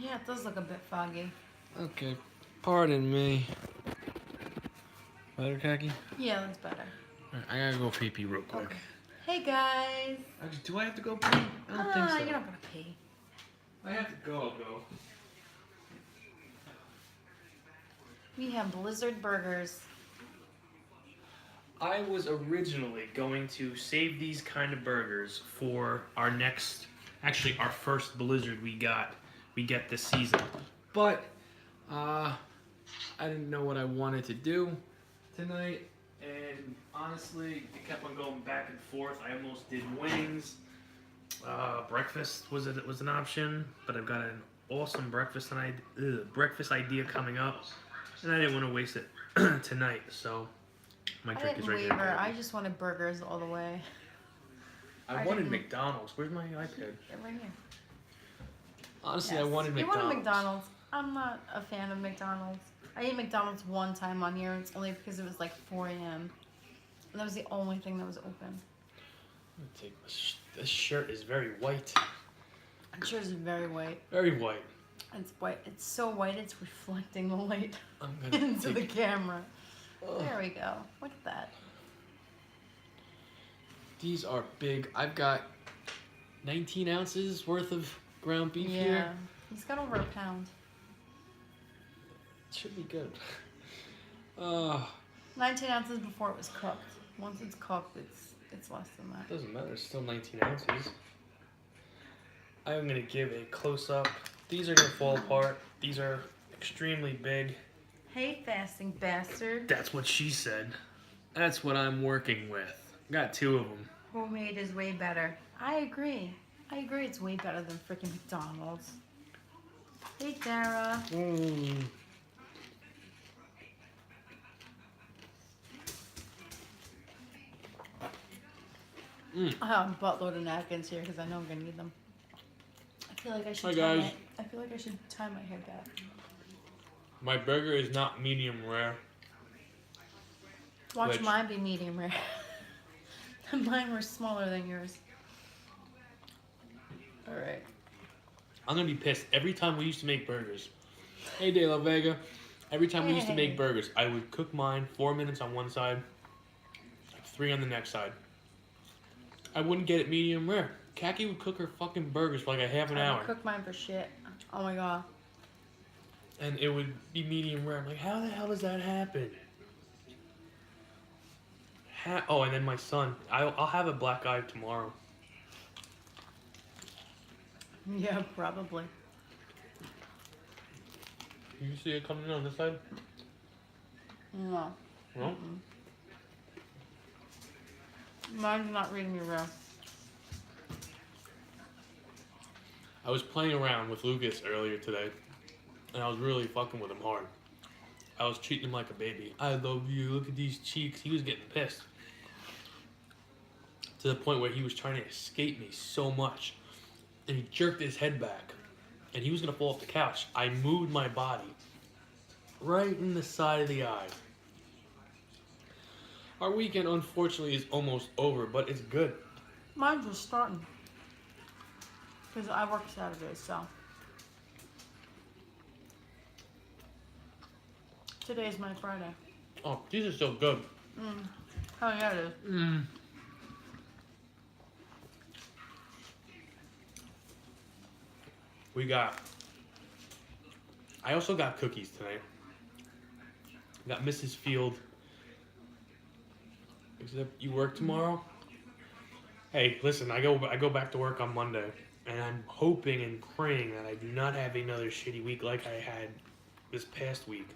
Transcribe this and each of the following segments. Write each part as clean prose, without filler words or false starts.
Yeah, it does look a bit foggy. Okay, pardon me. Better, Khaki? Yeah, that's better. Alright, I gotta go pee real quick. Okay. Hey guys. Actually, do I have to go pee? I don't think so. You're not gonna pee. I have to go, I'll go. We have Blizzard burgers. I was originally going to save these kind of burgers for our next, actually our first Blizzard we get this season. But I didn't know what I wanted to do tonight, and honestly, it kept on going back and forth. I almost did wings. Breakfast was an option, but I've got an awesome breakfast idea coming up, and I didn't want to waste it tonight. So my trick is right here. I just wanted burgers all the way. I wanted McDonald's. Where's my iPad? They're right here. Honestly, Yes. I wanted McDonald's. You wanted McDonald's. I'm not a fan of McDonald's. I ate McDonald's one time on here, and it's only because it was like 4 a.m. And that was the only thing that was open. This shirt is very white. The shirt is very white. Very white. It's white. It's so white, it's reflecting the light I'm gonna into the camera. There we go. Look at that. These are big. I've got 19 ounces worth of ground beef here. Yeah. He's got over a pound. It should be good. 19 ounces before it was cooked. Once it's cooked, it's less than that. Doesn't matter. It's still 19 ounces. I'm gonna give a close up. These are gonna fall apart. These are extremely big. Hey, fasting bastard. That's what she said. That's what I'm working with. Got 2 of them. Homemade is way better. I agree. It's way better than freaking McDonald's. Hey, Tara. I have a buttload of napkins here because I know I'm gonna need them. I feel like I should. I feel like I should tie my hair back. My burger is not medium rare. Watch mine be medium rare. Mine were smaller than yours. All right. I'm gonna be pissed every time we used to make burgers. Hey, De La Vega. Every time we used to make burgers, I would cook mine 4 minutes on one side, 3 on the next side. I wouldn't get it medium rare. Khaki would cook her fucking burgers for like a half an hour. I would cook mine for shit. Oh my god. And it would be medium rare. I'm like, how the hell does that happen? Oh, and then my son. I'll have a black eye tomorrow. Yeah, probably. You see it coming in on this side? No. No? Mine's not reading me rare. I was playing around with Lucas earlier today, and I was really fucking with him hard. I was treating him like a baby. I love you. Look at these cheeks. He was getting pissed. To the point where he was trying to escape me so much. And he jerked his head back. And he was going to fall off the couch. I moved my body right in the side of the eye. Our weekend, unfortunately, is almost over, but it's good. Mine's just starting. Because I work Saturdays, so. Today's my Friday. Oh, these are so good. Oh, yeah, it is. I also got cookies tonight. Got Mrs. Field. Except you work tomorrow? Hey, listen, I go back to work on Monday, and I'm hoping and praying that I do not have another shitty week like I had this past week.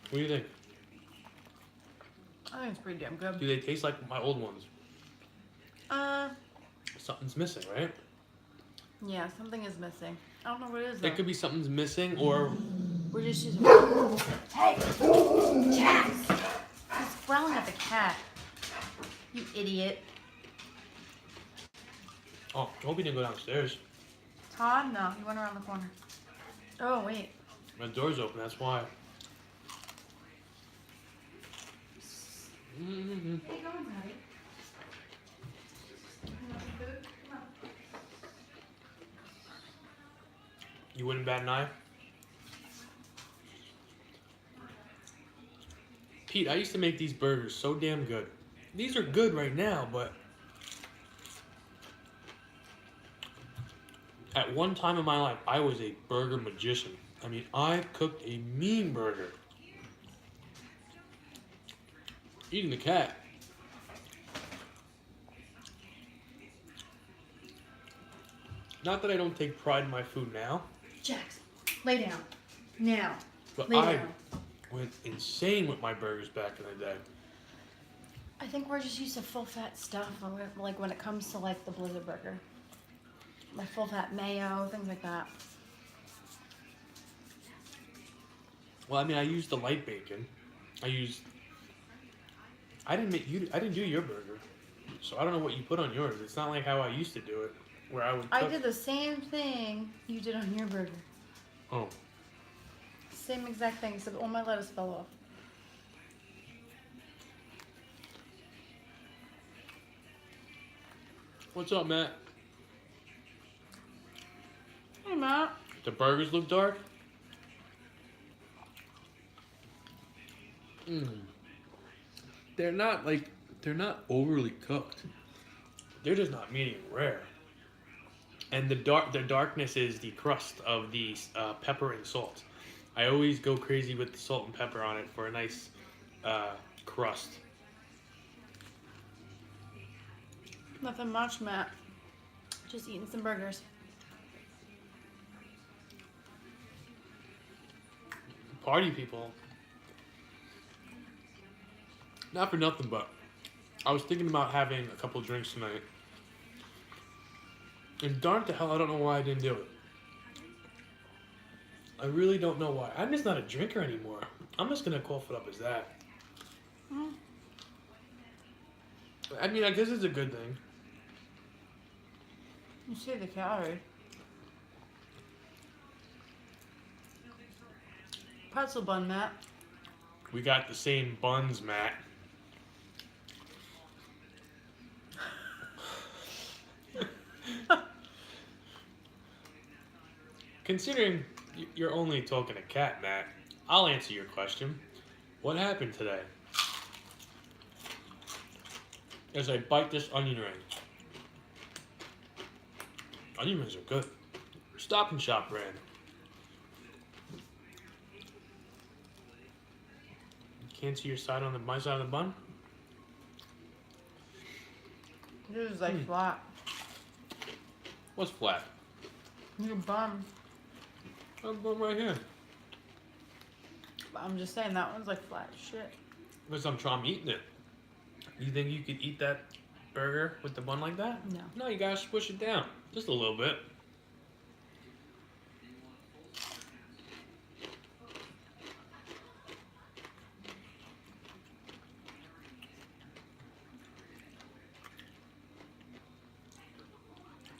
What do you think? I think it's pretty damn good. Do they taste like my old ones? Something's missing, right? Yeah, something is missing. I don't know what it is, though. It could be something's missing, or... We're just using... Hey! Cats! He's growling at the cat. You idiot. Oh, I hope he didn't go downstairs. Todd? No, he went around the corner. Oh, wait. My door's open, that's why. Mm-hmm. Hey, go on, Daddy. You want some food? Come on. You wouldn't bat an eye? Pete, I used to make these burgers so damn good. These are good right now, but at one time in my life, I was a burger magician. I mean, I cooked a mean burger. Eating the cat. Not that I don't take pride in my food now, Jax, lay down. Now. but Lay I down. went insane with my burgers back in the day. I think we're just used to full fat stuff, like when it comes to like the Blizzard burger. Like full fat mayo, things like that. Well, I mean, I used the light bacon. I didn't do your burger, so I don't know what you put on yours. It's not like how I used to do it, where I would. I did the same thing you did on your burger. Oh. Same exact thing, except all my lettuce fell off. What's up, Matt? Hey, Matt. The burgers look dark? They're not overly cooked. They're just not medium rare. And the darkness is the crust of the pepper and salt. I always go crazy with the salt and pepper on it for a nice crust. Nothing much, Matt. Just eating some burgers. Party people. Not for nothing, but I was thinking about having a couple drinks tonight. And darn to hell, I don't know why I didn't do it. I really don't know why. I'm just not a drinker anymore. I'm just going to cough it up as that. Mm. I mean, I guess it's a good thing. You see the calories. Pretzel bun, Matt. We got the same buns, Matt. Considering you're only talking to Cat, Matt, I'll answer your question. What happened today? As I bite this onion ring. Onion rings are good. Stop and Shop brand. Can't see your side on my side of the bun? This is like flat. What's flat? Your bun. My bun right here. I'm just saying that one's like flat as shit. Because I'm eating it. You think you could eat that burger with the bun like that? No. No, you gotta squish it down. Just a little bit.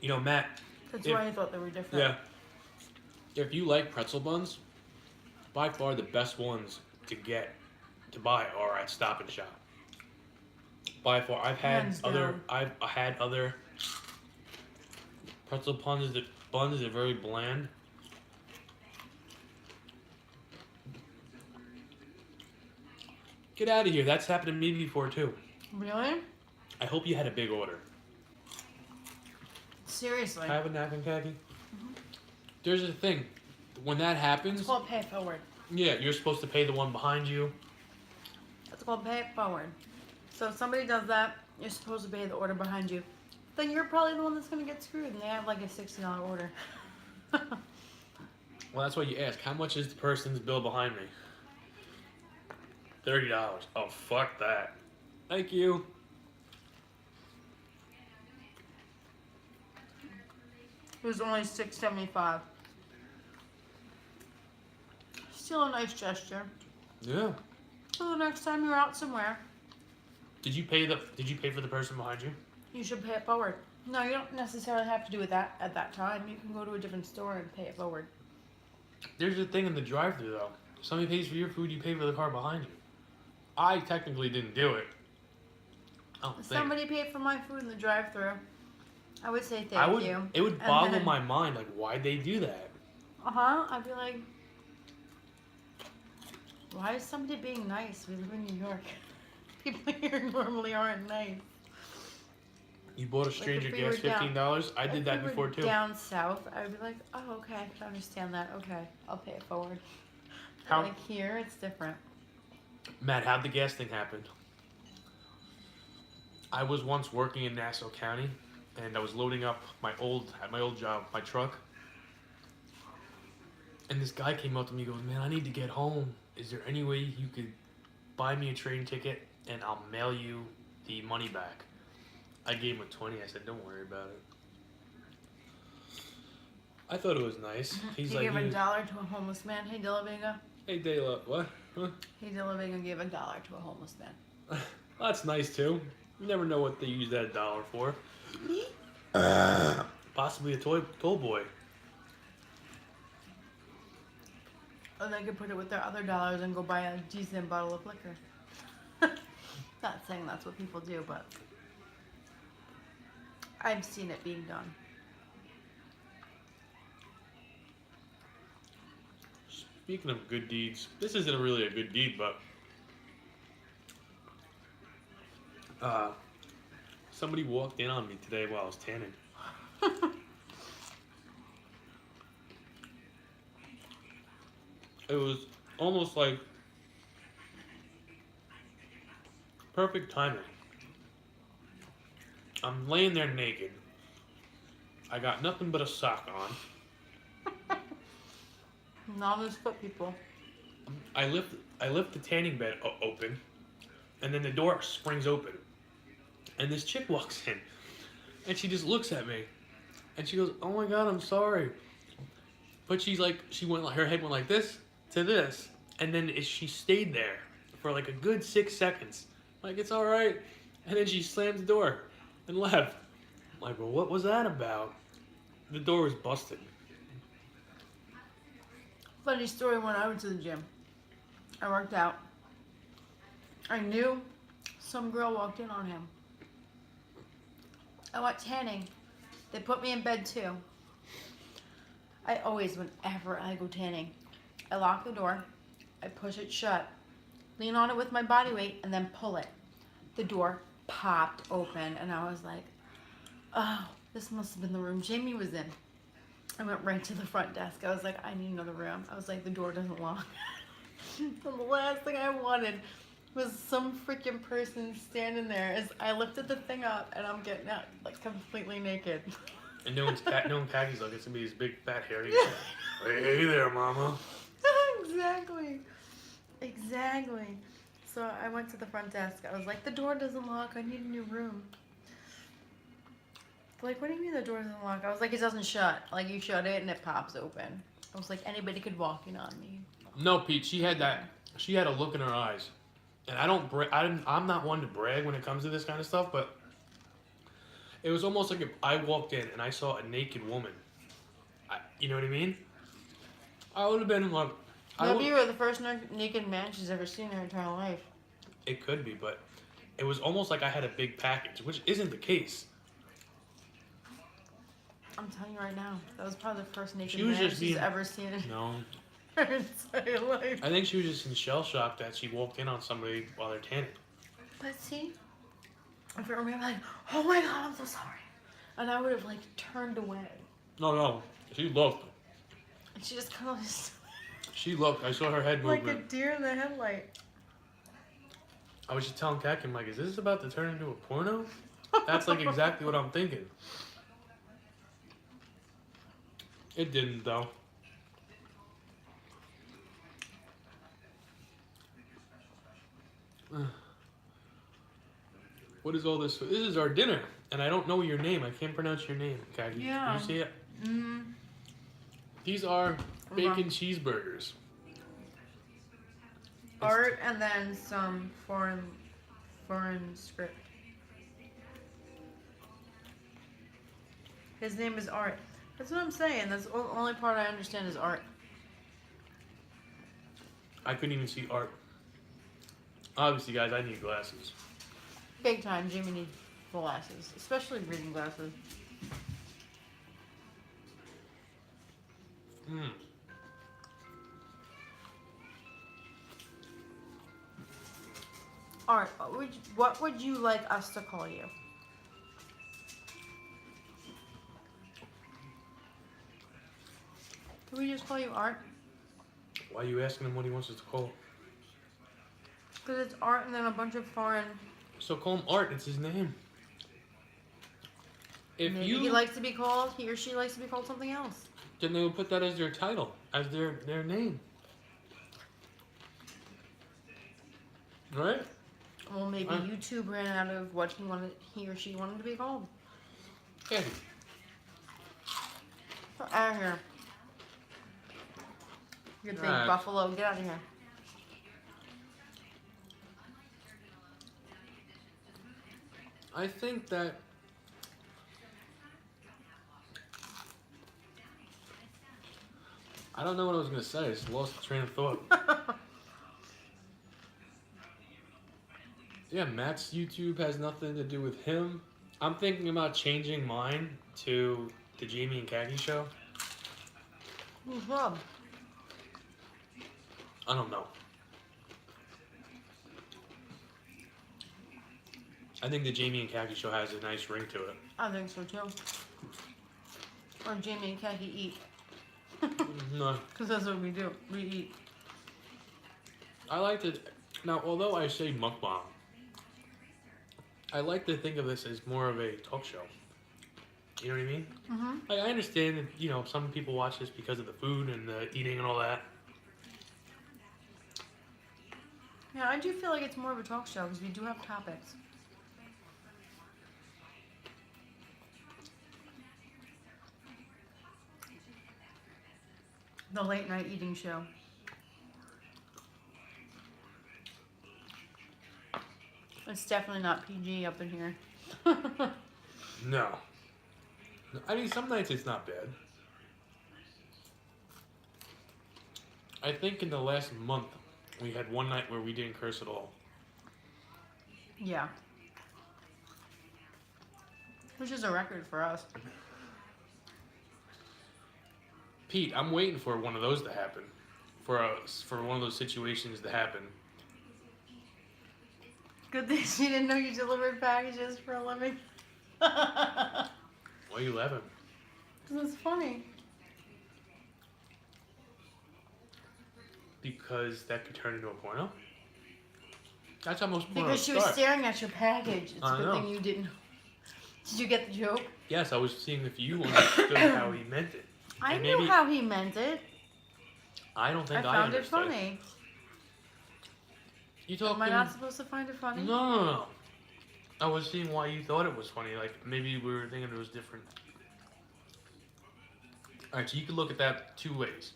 You know, Matt. That's why I thought they were different. Yeah. If you like pretzel buns, by far the best ones to buy are at Stop and Shop. By far, I've had Hands other down. pretzel buns that are very bland. Get out of here. That's happened to me before too. Really? I hope you had a big order. Seriously. Can I have a napkin, Khaki? There's a thing. When that happens, It's called pay it forward. yeah, you're supposed to pay the one behind you. It's called pay it forward. So if somebody does that, you're supposed to pay the order behind you. Then you're probably the one that's going to get screwed and they have like a $60 order. Well, that's why you ask. How much is the person's bill behind me? $30. Oh, fuck that. Thank you. It was only $6.75. Still a nice gesture. Yeah. So the next time you're out somewhere, Did you pay for the person behind you? you should pay it forward. No, you don't necessarily have to do it at that time. You can go to a different store and pay it forward. There's a thing in the drive-thru though. If somebody pays for your food, you pay for the car behind you. I technically didn't do it. Oh, If somebody paid for my food in the drive-thru, I would say thank I would. you. It would And boggle then- my mind. Like, why'd they do that? I'd be like, why is somebody being nice? We live in New York. People here normally aren't nice. You bought a stranger if we gas were down- $15. I did that If we before were too. down south, I would be like, oh, okay, I can understand that. Okay, I'll pay it forward. But How- like here, it's different. Matt, how'd the gas thing happen? I was once working in Nassau County, and I was loading up at my old job, my truck. And this guy came up to me and goes, man, I need to get home. Is there any way you could buy me a train ticket and I'll mail you the money back? I gave him a 20. I said, don't worry about it. I thought it was nice. He's He like, gave $1 to a homeless man. Hey, Dilla Vega. hey, Dayla, what? Huh? Hey, Dilla Vega gave $1 to a homeless man. That's nice too. You never know what they use that dollar for. Possibly a toll boy. Or they could put it with their other dollars and go buy a decent bottle of liquor. Not saying that's what people do, but I've seen it being done. Speaking of good deeds, this isn't really a good deed, but somebody walked in on me today while I was tanning. It was almost like perfect timing. I'm laying there naked. I got nothing but a sock on. Not as foot people. I lift the tanning bed open, and then the door springs open, and this chick walks in, and she just looks at me, and she goes, "Oh my God, I'm sorry," but she's like, her head went like this to this, and then she stayed there for like a good 6 seconds, like it's all right, and then she slammed the door and left. I'm like, well, what was that about? The door was busted. Funny story, when I went to the gym, I worked out. I knew some girl walked in on him. I went tanning. They put me in bed too. I always, whenever I go tanning, I lock the door, I push it shut, lean on it with my body weight, and then pull it. The door popped open, and I was like, oh, this must have been the room Jamie was in. I went right to the front desk. I was like, I need another room. I was like, the door doesn't lock. And the last thing I wanted was some freaking person standing there as I lifted the thing up, and I'm getting out like completely naked. And no one's khakis like it's gonna be this big fat hairy guy. Hey there, mama. Exactly. So I went to the front desk. I was like, the door doesn't lock. I need a new room. Like, what do you mean the door doesn't lock? I was like, it doesn't shut. Like, you shut it and it pops open. I was like, anybody could walk in on me. No, Pete. She had a look in her eyes, and I'm not one to brag when it comes to this kind of stuff, but it was almost like if I walked in and I saw a naked woman. You know what I mean? I would have been like, Maybe you were the first naked man she's ever seen in her entire life. It could be, but it was almost like I had a big package, which isn't the case. I'm telling you right now, that was probably the first naked She was man just she's being- ever seen in No, her entire life. I think she was just in shell shock that she walked in on somebody while they're tanning. But see, if it were me, I'm like, oh my God, I'm so sorry. And I would have like turned away. No, she looked. And she just kind of just She looked. I saw her head like a movement. deer in the headlight. I was just telling Kat, I'm like, is this about to turn into a porno? That's like exactly what I'm thinking. It didn't though. What is all this? This is our dinner, and I don't know your name. I can't pronounce your name. Okay, Yeah. you see it? Mm. These are bacon cheeseburgers. Art and then some foreign script. His name is Art. That's what I'm saying. That's the only part I understand is Art. I couldn't even see art. Obviously, guys, I need glasses. Big time, Jimmy needs glasses, especially reading glasses. Mm. Art, what would you like us to call you? Can we just call you Art? Why are you asking him what he wants us to call? Because it's Art and then a bunch of foreign. So call him Art. It's his name. If Maybe you he likes to be called, he or she likes to be called something else. then they would put that as their title, as their name. Right? Well, maybe YouTube ran out of what he or she wanted to be called. Yeah. Get out of here. You big Right. buffalo, get out of here. I think that I don't know what I was gonna say. I just lost the train of thought. Yeah, Matt's YouTube has nothing to do with him. I'm thinking about changing mine to the Jamie and Khaki show. Who's Rob? I don't know. I think the Jamie and Khaki show has a nice ring to it. I think so too. Or Jamie and Khaki eat. No, Because that's what we do. We eat. I like to. Now, although I say mukbang, I like to think of this as more of a talk show. You know what I mean? Mm-hmm. Like, I understand that, you know, some people watch this because of the food and the eating and all that. Yeah, I do feel like it's more of a talk show because we do have topics. The late night eating show. It's definitely not PG up in here. No. I mean, some nights it's not bad. I think in the last month, we had one night where we didn't curse at all. Yeah. Which is a record for us. Pete, I'm waiting for one of those to happen. For one of those situations to happen. Good thing she didn't know you delivered packages for a living. Why are you laughing? Because it's funny. Because that could turn into a porno? That's how most pornos Because she was start. staring at your package. It's I a good know. thing you didn't. Did you get the joke? Yes, I was seeing if you understood how he meant it. I And knew maybe- how he meant it. I don't think I found it understood. funny. You talking? Am I not supposed to find it funny? No. I was seeing why you thought it was funny. Like, maybe we were thinking it was different. Alright, so you could look at that two ways.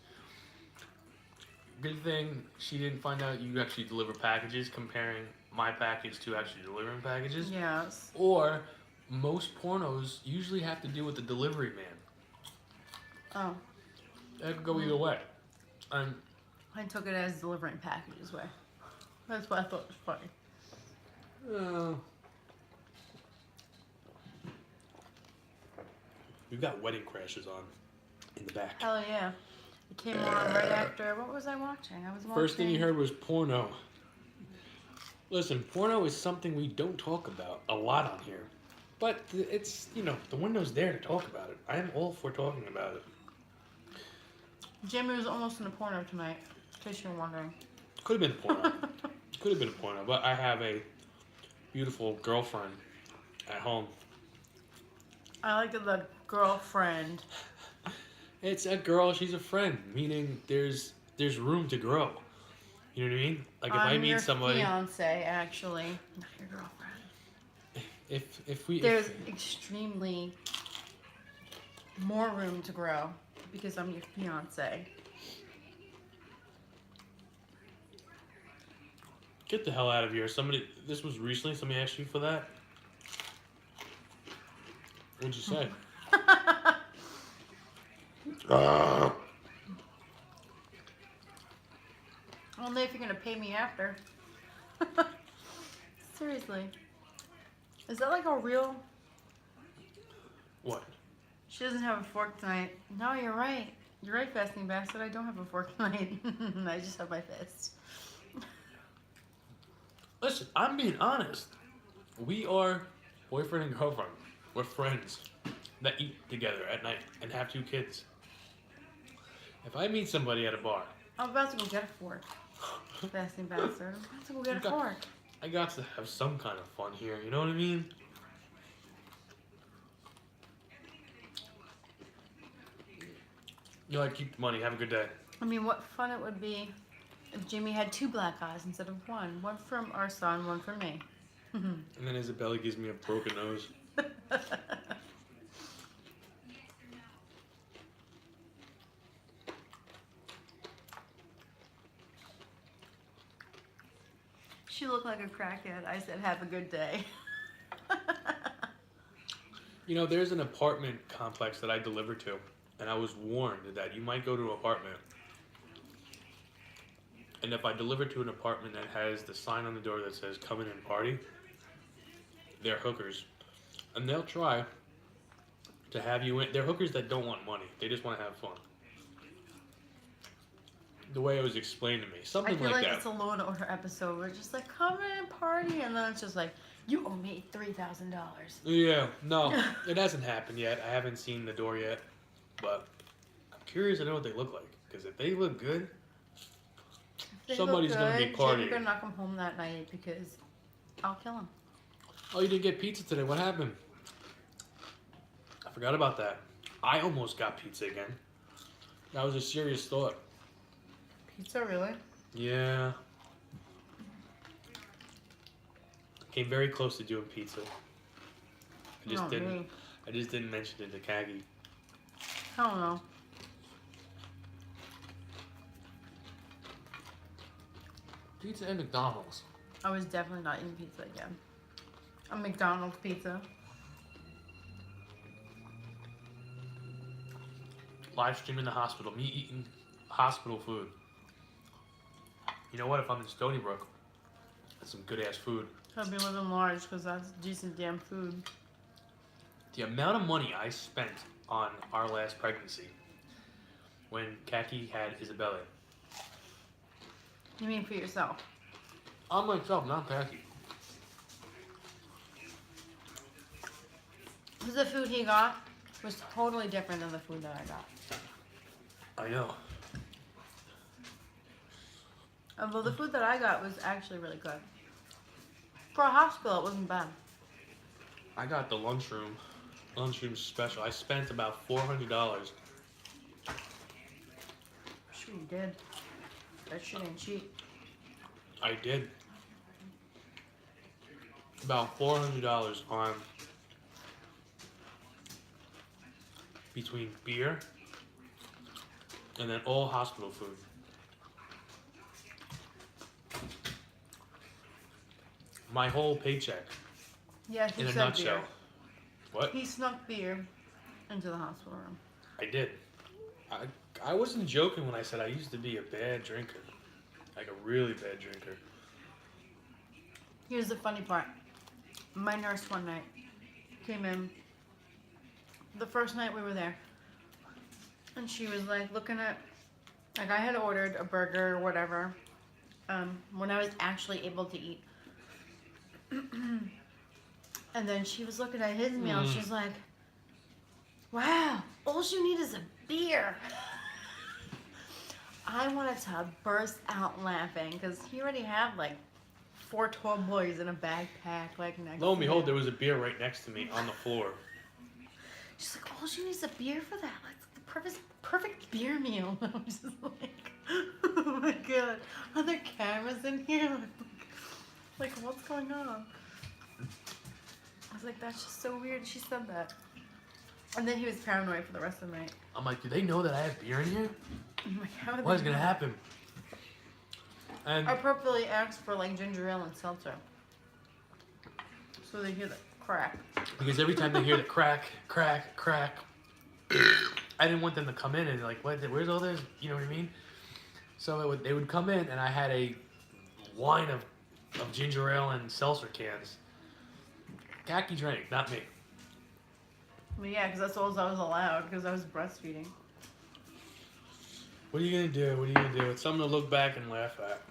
Good thing she didn't find out you actually deliver packages, comparing my package to actually delivering packages. Yes. Or, most pornos usually have to do with the delivery man. Oh, That could go either way. And I took it as delivering packages way. That's what I thought was funny. We've got Wedding Crashers on in the back. Hell yeah. It came on right after. What was I watching? I was watching. First thing you heard was porno. Listen, porno is something we don't talk about a lot on here. But it's, you know, the window's there to talk about it. I am all for talking about it. Jimmy was almost in a porno tonight, in case you were wondering. Could have been porno. Could have been a porno, but I have a beautiful girlfriend at home. I like the girlfriend. It's a girl, she's a friend, meaning there's room to grow. You know what I mean? Like if I meet your somebody, fiance, actually, not your girlfriend. if we There's extremely more room to grow because I'm your fiance. get the hell out of here. This was recently, somebody asked you for that? What'd you say? Only if you're gonna pay me after. Seriously. Is that like a real? What? She doesn't have a fork tonight. No, you're right. You're right, fasting bastard. I don't have a fork tonight. I just have my fist. Listen, I'm being honest. We are boyfriend and girlfriend. We're friends that eat together at night and have 2 kids. If I meet somebody at a bar, I'm about to go get a fork. Fasting bastard. I'm about to go get a fork. I got to have some kind of fun here. You know what I mean? You like, keep the money. Have a good day. I mean, what fun it would be if Jimmy had 2 black eyes instead of 1. One from our son, one from me. And then Isabella gives me a broken nose. She looked like a crackhead. I said, have a good day. You know, there's an apartment complex that I deliver to, and I was warned that you might go to an apartment, and if I deliver to an apartment that has the sign on the door that says "Come in and party," they're hookers, and they'll try to have you in. They're hookers that don't want money; they just want to have fun. The way it was explained to me, I something feel like that. it's a Law and Order episode. We're just like, come in and party, and then it's just like, you owe me $3,000. Yeah, no, it hasn't happened yet. I haven't seen the door yet, but I'm curious to know what they look like. Because if they look good, They somebody's look gonna be good. partying. Jimmy better not come home that night because I'll kill him. Oh, you didn't get pizza today. What happened? I forgot about that. I almost got pizza again. That was a serious thought. Pizza, really? Yeah. Came very close to doing pizza. I just Not didn't. me. I just didn't mention it to Kagi. I don't know. Pizza and McDonald's. I was definitely not eating pizza again. A McDonald's pizza. Live stream in the hospital. Me eating hospital food. You know what? If I'm in Stony Brook, that's some good ass food. I'll be living large because that's decent damn food. The amount of money I spent on our last pregnancy when Kaki had Isabella. You mean for yourself? On myself, not Kaki. Because the food he got was totally different than the food that I got. I know. Although the food that I got was actually really good. For a hospital, it wasn't bad. I got the lunchroom special. I spent about $400. Sure you did. That shit ain't cheap. I did. About $400 on between beer and then all hospital food. My whole paycheck Yeah, he in a said nutshell. beer. What? He snuck beer into the hospital room. I did. I wasn't joking when I said I used to be a bad drinker. Like a really bad drinker. Here's the funny part. My nurse one night came in, the first night we were there, and she was like looking at, like I had ordered a burger or whatever, when I was actually able to eat. And then she was looking at his meal and she's like, wow, all you need is a beer. I wanted to burst out laughing because he already had like 4 tall boys in a backpack like next Lo and to behold, him. there was a beer right next to me on the floor. She's like, all you need is a beer for that. Like the perfect beer meal. I was just like, oh my god, are there cameras in here? Like what's going on? I was like, that's just so weird. She said that. And then he was paranoid for the rest of the night. I'm like, do they know that I have beer in here? I'm like, how would What is they gonna know? happen? And I purposely asked for like ginger ale and seltzer. So they hear the crack. because every time they hear the crack, crack, crack, I didn't want them to come in and like, what? Where's all this? You know what I mean? So they would come in, and I had a line of ginger ale and seltzer cans. Khaki drank, not me. Well, yeah, because that's all I was allowed because I was breastfeeding. What are you gonna do? What are you gonna do? It's something to look back and laugh at.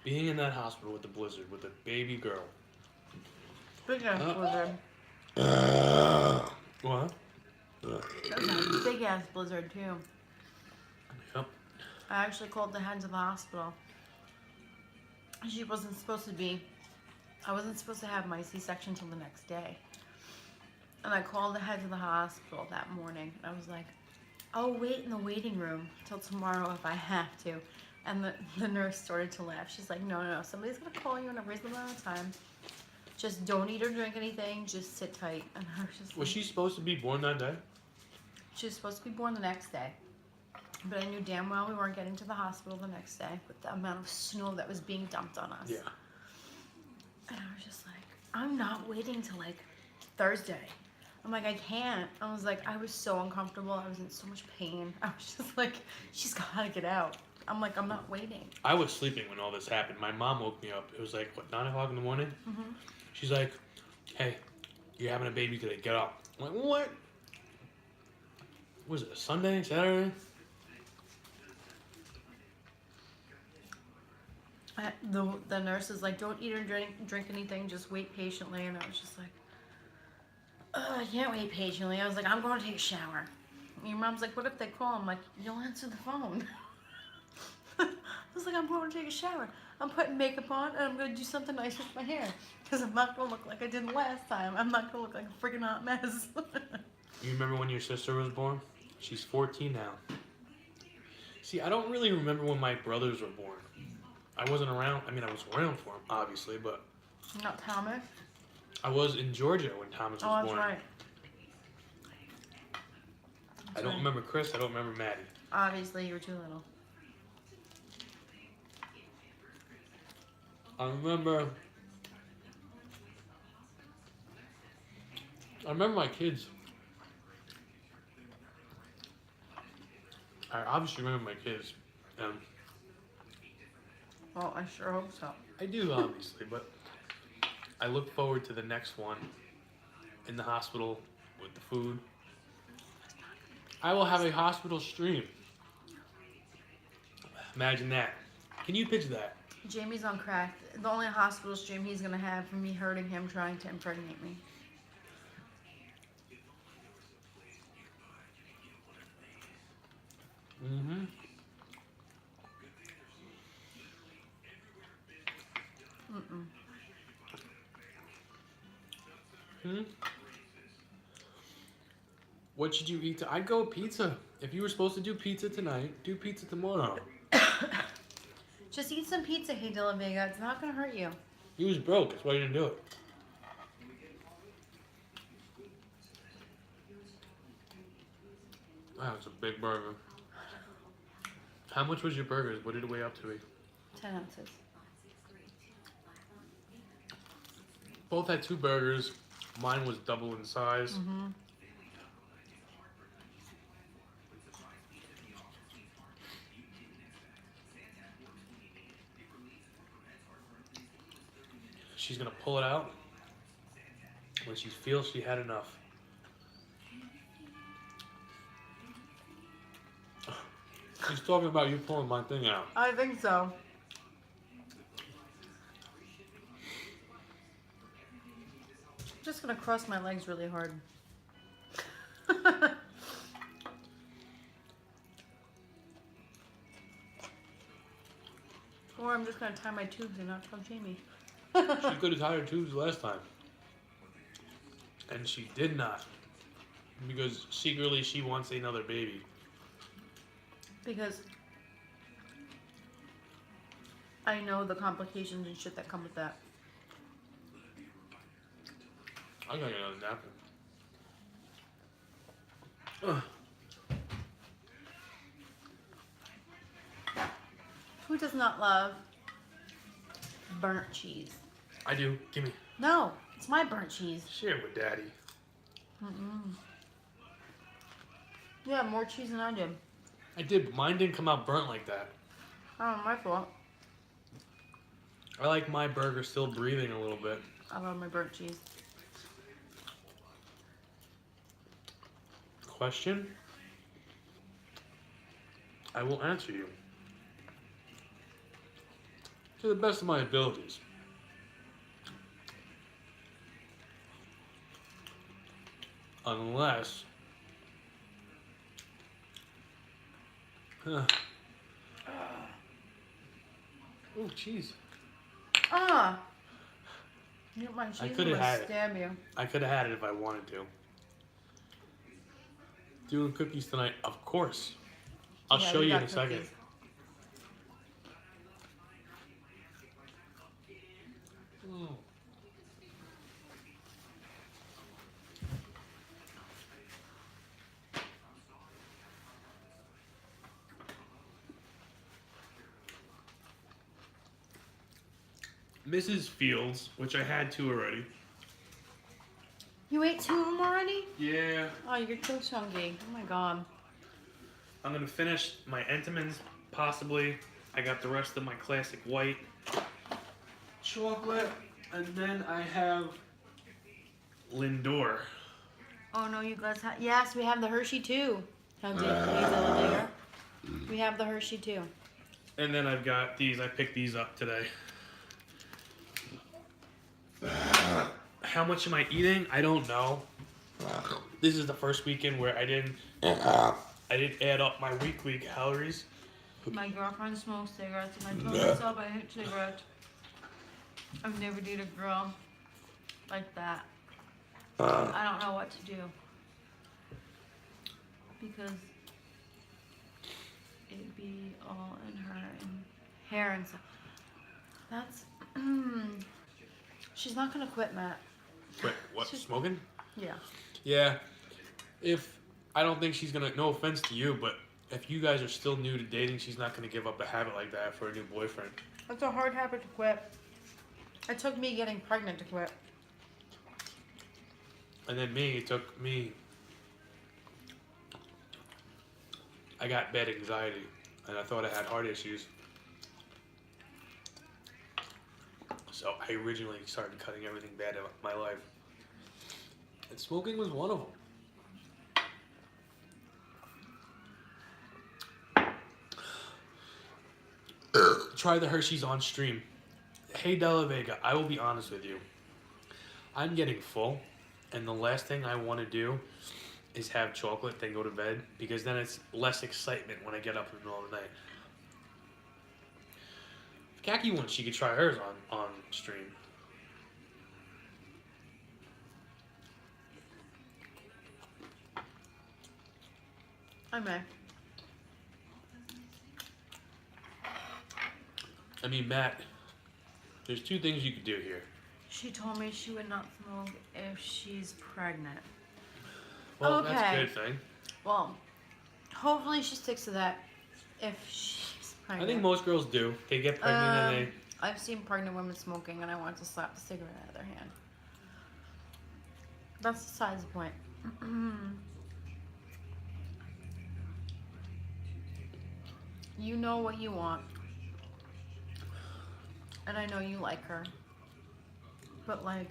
Being in that hospital with the blizzard, with a baby girl. Big ass blizzard. What? That was a big ass blizzard too. Yep. I actually called the heads of the hospital. She wasn't supposed to be. I wasn't supposed to have my C-section till the next day. And I called the heads of the hospital that morning. I was like, I'll wait in the waiting room till tomorrow if I have to. And the nurse started to laugh. She's like, no, somebody's going to call you in a reasonable amount of time. Just don't eat or drink anything. Just sit tight. And I was just Was like, she supposed to be born that day? she was supposed to be born the next day. But I knew damn well we weren't getting to the hospital the next day with the amount of snow that was being dumped on us. Yeah. And I was just like, I'm not waiting till like Thursday. I'm like, I can't. I was like, I was so uncomfortable. I was in so much pain. I was just like, she's gotta get out. I'm like, I'm not waiting. I was sleeping when all this happened. My mom woke me up. It was like, what, 9 o'clock in the morning? Mm-hmm. She's like, hey, you're having a baby today. Get up. I'm like, what? Was it a Sunday, Saturday? The nurse is like, don't eat or drink anything. Just wait patiently. And I was just like, I can't wait patiently. I was like, I'm going to take a shower. And your mom's like, what if they call? I'm like, you'll answer the phone. I was like, I'm going to take a shower. I'm putting makeup on and I'm going to do something nice with my hair. Because I'm not going to look like I did last time. I'm not going to look like a freaking hot mess. You remember when your sister was born? She's 14 now. See, I don't really remember when my brothers were born. I wasn't around. I mean, I was around for them, obviously, but Not Thomas. I was in Georgia when Thomas was Oh, that's born. right. I don't remember Chris. I don't remember Maddie. Obviously, you were too little. I remember my kids. I obviously remember my kids. Well, I sure hope so. I do, obviously, but I look forward to the next one in the hospital with the food. I will have a hospital stream. Imagine that. Can you picture that? Jamie's on crack. The only hospital stream he's going to have from me hurting him trying to impregnate me. Mm-hmm. Mm-mm. Hmm? What should you eat? I'd go pizza. If you were supposed to do pizza tonight, do pizza tomorrow. Just eat some pizza, hey De La Vega. It's not going to hurt you. He was broke. That's why he didn't do it. Wow, it's a big burger. How much was your burgers? What did it weigh up to be? 10 ounces. Both had 2 burgers. Mine was double in size. Mm-hmm. She's gonna pull it out when she feels she had enough. She's talking about you pulling my thing out. I think so. I'm just going to cross my legs really hard. Or I'm just going to tie my tubes and not tell Jamie. She could have tied her tubes last time. And she did not. Because secretly she wants another baby. Because I know the complications and shit that come with that. I gotta get another napkin. Ugh. Who does not love burnt cheese? I do. Gimme. No, it's my burnt cheese. Share it with Daddy. Mm-mm. Yeah, more cheese than I did. I did, but mine didn't come out burnt like that. Oh, my fault. I like my burger still breathing a little bit. I love my burnt cheese. Question? I will answer you. To the best of my abilities. Unless... Oh, cheese. Ah! You know, my cheese coulda would had it. stab you. I could have had it if I wanted to. Doing cookies tonight, of course. I'll Yeah, show we you in got a second. cookies. Mm. Mrs. Fields, which I had two already. You ate 2 of them already? Yeah. Oh, you're so chunky. Oh my god. I'm gonna finish my Entenmann's, possibly. I got the rest of my classic white chocolate, and then I have Lindor. Oh no, you guys have. Yes, we have the Hershey too. How dare please, elevator. We have the Hershey too. And then I've got these. I picked these up today. How much am I eating? I don't know. This is the first weekend where I didn't add up my weekly calories. My girlfriend smokes cigarettes, and I told myself I hate cigarettes. I've never dated a girl like that. I don't know what to do because it'd be all in her and hair and stuff. That's. She's not gonna quit, Matt. Wait, what? Smoking? Yeah. Yeah. I don't think she's gonna. No offense to you, but if you guys are still new to dating, she's not gonna give up a habit like that for a new boyfriend. It's a hard habit to quit. It took me getting pregnant to quit. And then it took me. I got bad anxiety, and I thought I had heart issues. So I originally started cutting everything bad in my life. And smoking was one of them. Try the Hershey's on stream. Hey Della Vega, I will be honest with you. I'm getting full, and the last thing I want to do is have chocolate, then go to bed, because then it's less excitement when I get up in the middle of the night. If Khaki wants, she could try hers on stream. I may. I mean, Matt, there's two things you could do here. She told me she would not smoke if she's pregnant. Well, that's a Okay. good thing. Well, hopefully she sticks to that if she's I pregnant. think most girls do. They get pregnant and they... I've seen pregnant women smoking, and I want to slap the cigarette out of their hand. That's besides the point. You know what you want. And I know you like her. But, like...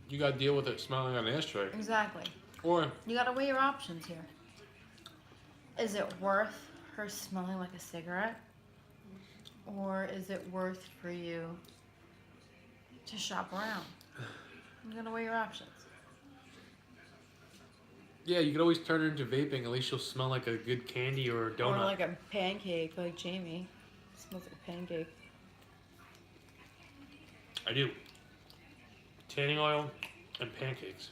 You gotta deal with it smelling on the ashtray. Exactly. Or... You gotta weigh your options here. Is it worth her smelling like a cigarette? Or is it worth for you to shop around? You gotta weigh your options. Yeah, you could always turn her into vaping. At least she'll smell like a good candy or a donut. Or like a pancake, like Jamie. Smells like a pancake. I do. Tanning oil and pancakes.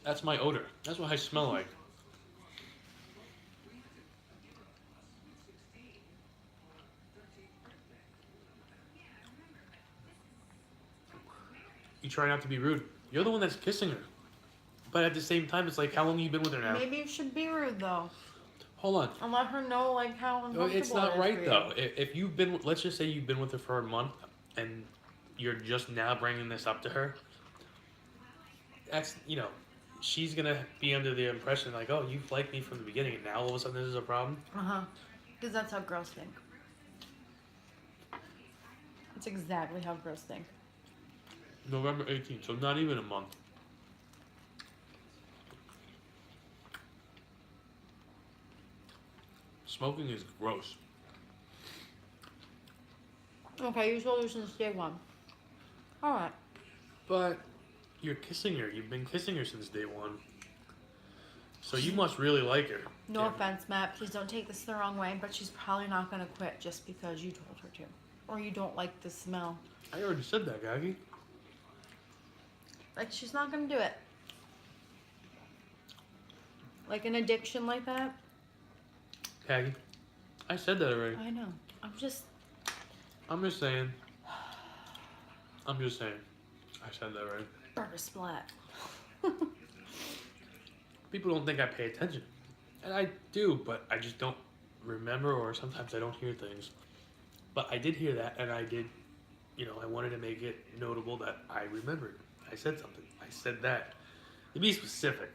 That's my odor. That's what I smell like. You try not to be rude. You're the one that's kissing her. But at the same time, it's like, how long have you been with her now? Maybe you should be rude though. Hold on. And let her know like how uncomfortable It's not it is right for you. though. If you've been, let's just say you've been with her for a month, and you're just now bringing this up to her. That's, you know, she's gonna be under the impression like, oh, you've liked me from the beginning, and now all of a sudden this is a problem. Because that's how girls think. It's exactly how girls think. November 18th, so not even a month. Smoking is gross. Okay, you told her since day one. Alright. But you're kissing her. You've been kissing her since day one. So you must really like her. No Yeah. offense, Matt. Please don't take this the wrong way, but she's probably not going to quit just because you told her to. Or you don't like the smell. I already said that, Gaggy. Like, she's not going to do it. Like an addiction like that? Gaggy. I said that already. I know. I'm just saying. I said that already. burger splat. People don't think I pay attention. And I do, but I just don't remember, or sometimes I don't hear things. But I did hear that, and I did, I wanted to make it notable that I remembered. I said something. I said that. To be specific.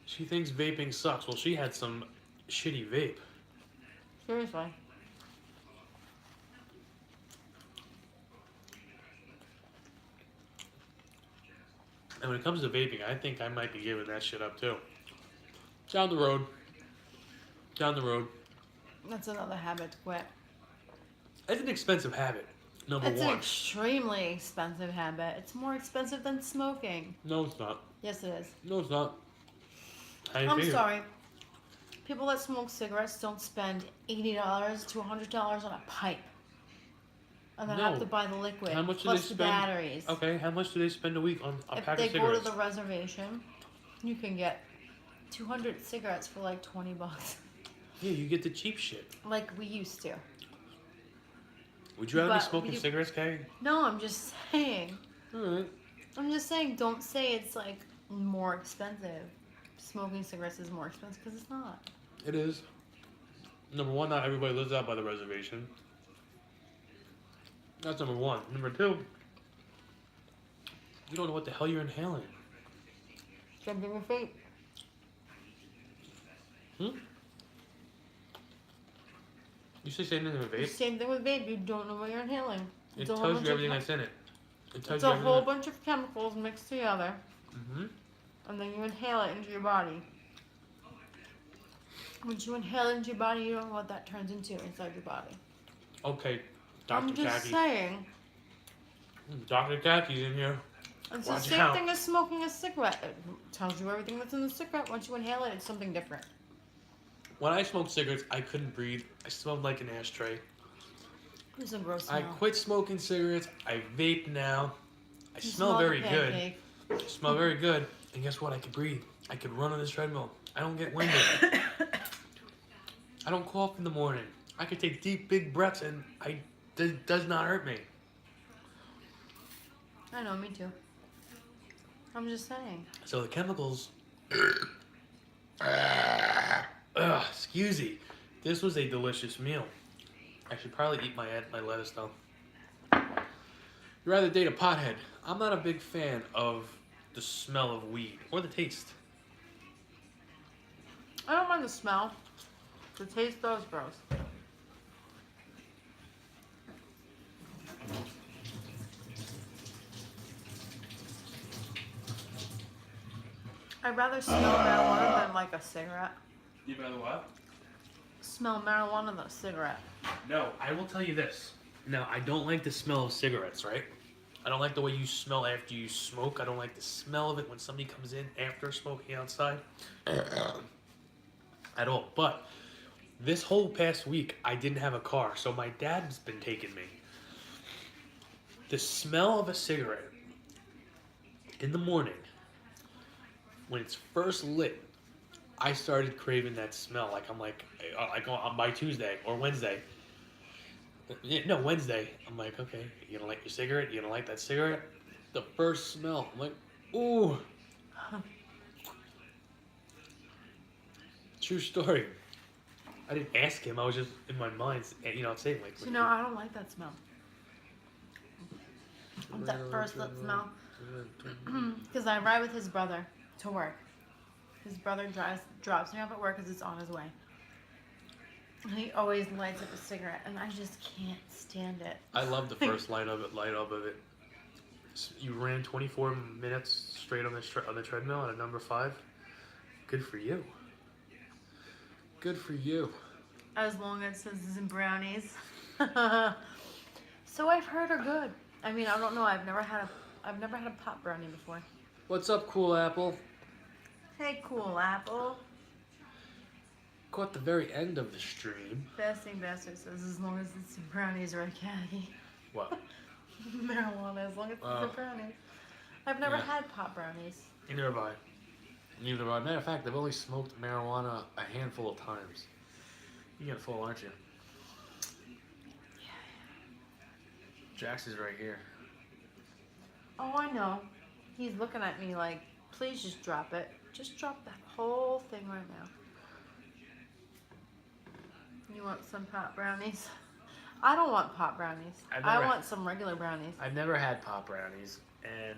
She thinks vaping sucks. Well, she had some shitty vape. Seriously. And when it comes to vaping, I think I might be giving that shit up too. Down the road. That's another habit to quit. It's an expensive habit. Number It's an one. extremely expensive habit. It's more expensive than smoking. No, it's not. Yes, it is. No, it's not. How do you I'm figure? sorry. People that smoke cigarettes don't spend $80 to $100 on a pipe. And then No. have to buy the liquid. How much do plus they the spend? batteries. Okay, how much do they spend a week on a If pack they of go cigarettes? to the reservation, you can get 200 cigarettes for like $20. Yeah, you get the cheap shit. Like we used to. Would you rather be But smoking you- cigarettes, Kay? No, I'm just saying. Alright. I'm just saying, don't say it's like more expensive. Smoking cigarettes is more expensive because it's not. It is. Number one, not everybody lives out by the reservation. That's number one. Number two, you don't know what the hell you're inhaling. Same thing with vape. You say same thing with vape? Same thing with vape. You don't know what you're inhaling. It It's a whole tells bunch you of everything chem- that's in it. It tells It's you a everything. whole bunch of chemicals mixed together, Mm-hmm. and then you inhale it into your body. Once you inhale it into your body, you don't know what that turns into inside your body. Okay, Dr. I'm just Khaki. saying. Dr. Khaki's in here. It's the Watch same out. thing as smoking a cigarette. It tells you everything that's in the cigarette. Once you inhale it, it's something different. When I smoked cigarettes, I couldn't breathe. I smelled like an ashtray. It's a gross I smell. quit smoking cigarettes. I vape now. I You smell like a very good. pancake. I smell very good. And guess what? I can breathe. I can run on this treadmill. I don't get winded. I don't cough in the morning. I can take deep, big breaths, and it does not hurt me. I know, me too. I'm just saying. So the chemicals. Excuse me. This was a delicious meal. I should probably eat my lettuce though. You'd rather date a pothead. I'm not a big fan of the smell of weed or the taste. I don't mind the smell. The taste, though, is gross. I'd rather smell marijuana than like a cigarette. You'd rather what? Smell marijuana than a cigarette. No, I will tell you this. Now, I don't like the smell of cigarettes, right? I don't like the way you smell after you smoke. I don't like the smell of it when somebody comes in after smoking outside. At all. But this whole past week, I didn't have a car, so my dad's been taking me. The smell of a cigarette in the morning, when it's first lit, I started craving that smell. Like on by Tuesday or Wednesday. No, Wednesday. I'm like, okay, you gonna light your cigarette? You gonna light that cigarette? The first smell, I'm like, ooh. True story. I didn't ask him. I was just in my mind, saying like. You know, I don't like that smell. That first lit smell. Because I ride with his brother to work. His brother drops me off at work because it's on his way. He always lights up a cigarette, and I just can't stand it. I love the first light up of it. You ran 24 minutes straight on the treadmill at a number 5. Good for you. Good for you. As long as it says brownies. So I've heard are good. I mean, I don't know. I've never had a pot brownie before. What's up, Cool Apple? Hey, Cool Apple. Caught the very end of the stream. Fasting Bastard says as long as it's brownies or a caddy. What? Marijuana, as long as it's a brownie. I've never had pot brownies. Neither have I. Neither have I. Matter of fact, I've only smoked marijuana a handful of times. You're getting full, aren't you? Jax is right here. Oh, I know. He's looking at me like, please just drop it. Just drop that whole thing right now. You want some pot brownies? I don't want pot brownies. I want some regular brownies. I've never had pot brownies, and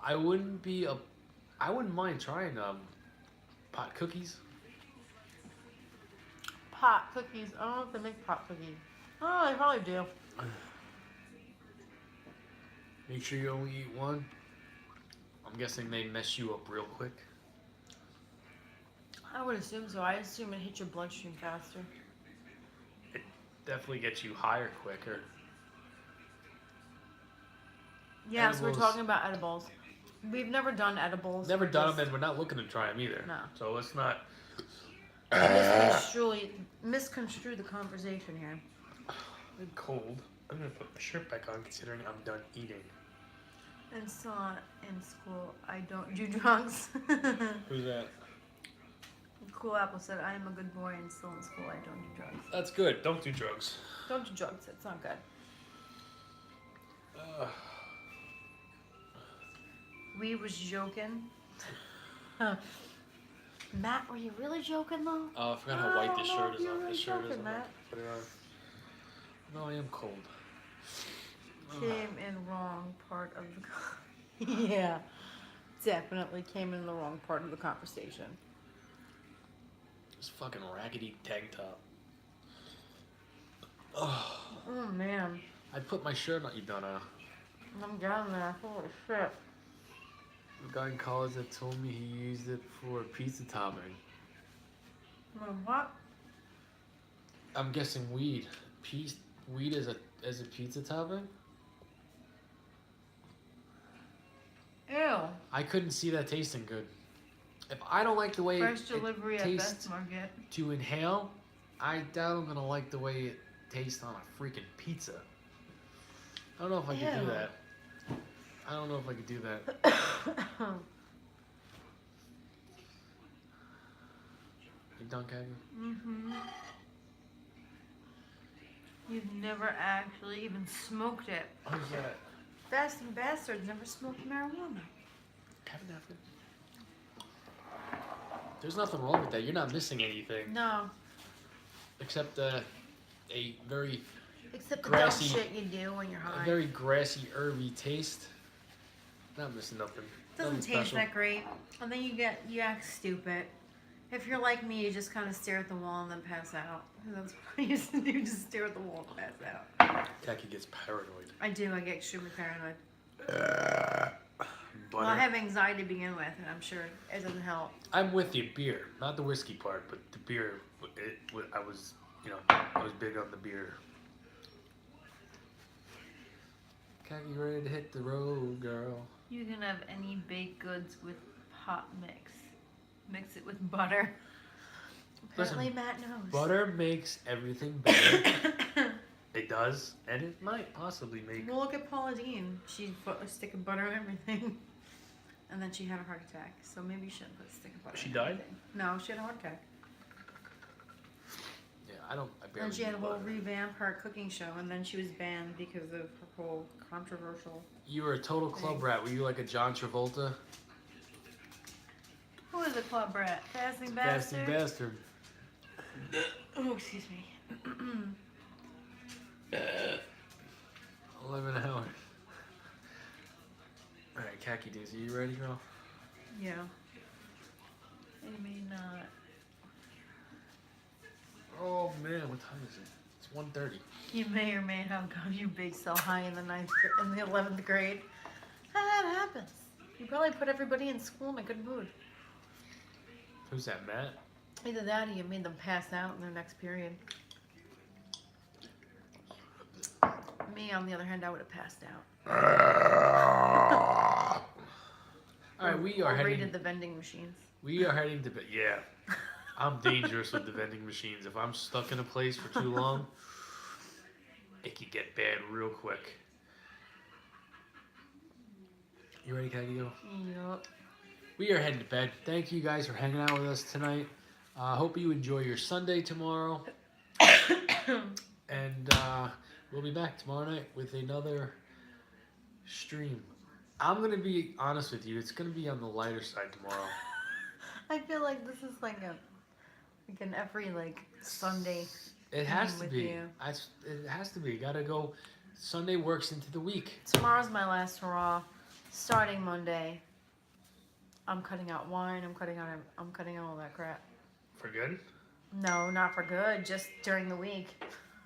I wouldn't mind trying pot cookies. Pot cookies. I don't know if they make pot cookies. Oh, they probably do. Make sure you only eat one. I'm guessing they mess you up real quick. I would assume so. I assume it hits your bloodstream faster. It definitely gets you higher quicker. Yes, we're Edibles. talking about edibles. We've never done edibles. Never done them, and we're not looking to try them either. No. So let's not. Misconstrue the conversation here. I'm cold. I'm gonna put my shirt back on considering I'm done eating. And saw in school, I don't do drugs. Who's that? Cool Apple said, I am a good boy and still in school, I don't do drugs. That's good. Don't do drugs. Don't do drugs, it's not good. We was joking. Matt, were you really joking though? Oh, I forgot how white this shirt is on. Really This shirt is joking, on. Matt. Put it on. No, I am cold. Came in wrong part of the yeah, definitely came in the wrong part of the conversation. This fucking raggedy tank top. Oh man, I put my shirt on. You done, I'm down there. Holy shit. The guy in college that told me he used it for pizza topping. What? I'm guessing weed. Weed as a pizza topping? Ew. I couldn't see that tasting good. If I don't like the way Fresh it delivery at tastes Best Market. to inhale, I doubt I'm gonna like the way it tastes on a freaking pizza. I don't know if I could do Ew. that. I don't know if I could do that. You done, Kevin? Mm-hmm. You've never actually even smoked it. Who's that? Fasting bastards never smoked marijuana. Kevin Efford? There's nothing wrong with that. You're not missing anything. No. Except a very Except the grassy- dumb shit you do when you're a high. very grassy, herby taste. Not missing nothing. Doesn't Nothing taste special. that great. And then you act stupid. If you're like me, you just kind of stare at the wall and then pass out. And that's what I used to do, just stare at the wall and pass out. Taki gets paranoid. I do, I get extremely paranoid. Butter. Well, I have anxiety to begin with, and I'm sure it doesn't help. I'm with you. Beer, not the whiskey part, but the beer. I was big on the beer. Kaki, ready to hit the road, girl. You can have any baked goods with hot mix. Mix it with butter. Apparently, Listen, Matt knows. Butter makes everything better. It does, and it might possibly make. Well, look at Paula Deen. She put a stick of butter on everything. And then she had a heart attack. So maybe you shouldn't put a stick of butter She on died? everything. No, she had a heart attack. Yeah, I barely. And she had a eat whole butter. revamp her cooking show, and then she was banned because of her whole controversial. You were a total club rat. Were you like a John Travolta? Who is a club rat? Fasting Fasting bastard. bastard. Oh, excuse me. 11 hours. Alright, Kaki Daisy, you ready, girl? Yeah. It may not. 1:30. You may or may not have gone you big so high in the 11th grade. How that happens? You probably put everybody in school in a good mood. Who's that, Matt? Either that or you made them pass out in their next period. Me, on the other hand, I would have passed out. All right, we are or heading. raided the vending machines. We are heading to bed. Yeah, I'm dangerous with the vending machines. If I'm stuck in a place for too long, it can get bad real quick. You ready, Kagio? Yup. We are heading to bed. Thank you guys for hanging out with us tonight. Hope you enjoy your Sunday tomorrow. And we'll be back tomorrow night with another stream. I'm going to be honest with you. It's going to be on the lighter side tomorrow. I feel like this is like an every Sunday. It has to with be. you. It has to be. Gotta go. Sunday works into the week. Tomorrow's my last hurrah. Starting Monday, I'm cutting out wine. I'm cutting out all that crap. For good? No, not for good. Just during the week.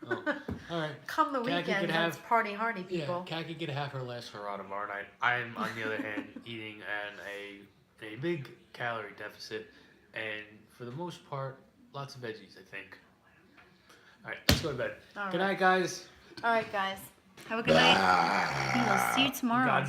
Oh, all right. Come the Khaki weekend, could that's have- party hardy, people. Yeah, Kaki could have her last hurrah tomorrow night. I'm, on the other hand, eating a big calorie deficit, and for the most part, lots of veggies, I think. All right, let's go to bed. All Good right. night, guys. All right, guys. Have a good night. We will see you tomorrow. God